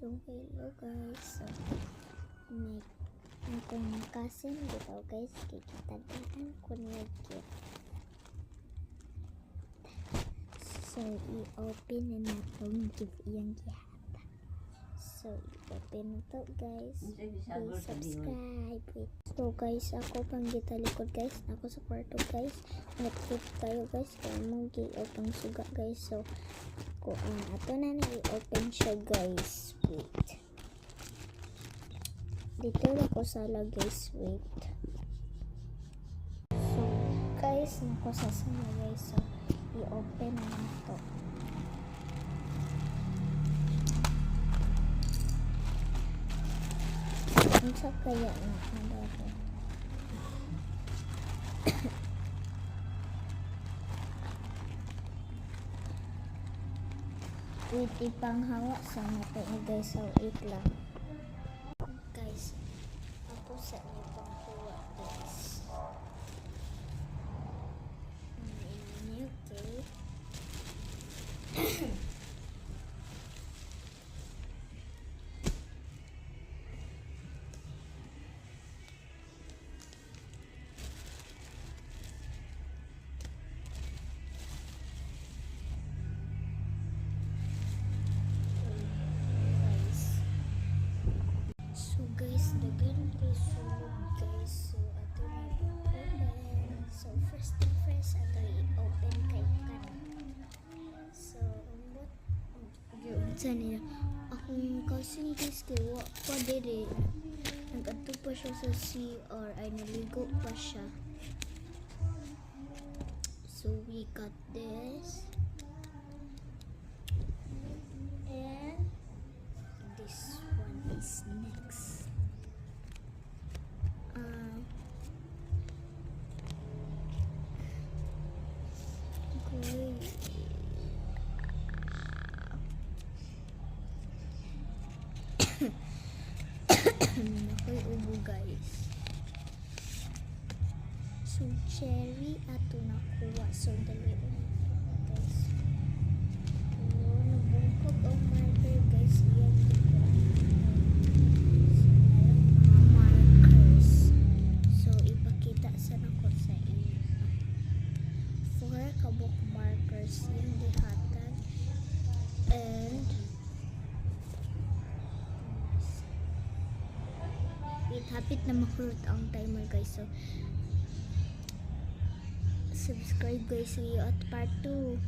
Hello guys. So, may akong cousin dito guys. Kikitadaan ko niya gift. So, i-open na natong gift iyang gihata. So, i-open na to guys. Please subscribe. So guys, ako pang gitalikod guys. Ako sa kwarto guys. Nag-trip tayo guys. Kaya mong gi-open suga guys. So, ato na i-open siya guys. Wait. Dito ako sala guys. Wait. So guys, nako sa sala guys. So i-open na ito. Ano sa kaya na ano ito? Wait, ipanghawa sa mata ni guys. So, wait lang. Guys, ako sa ipanghawa guys. Ini okay. Guys, dagan kay sulog guys. So ato na i-open. So first thing first, ato i-open kay kanan. So umbot sa niya akong cousin guys kay wa pa dire. Nag-adto pa siya sa CR ay naligo pa siya. So we got this. And this one is next. Nakoy ubo guys. So cherry ato nakuha. So dali guys. Nabungkog ang marker guys. Iyan dito. So mga markers. So ipakita sa nako sa iyo. 4 kabuk markers yung dihatag. And hapit na makulot ang timer guys. So subscribe guys sa iyo at part 2.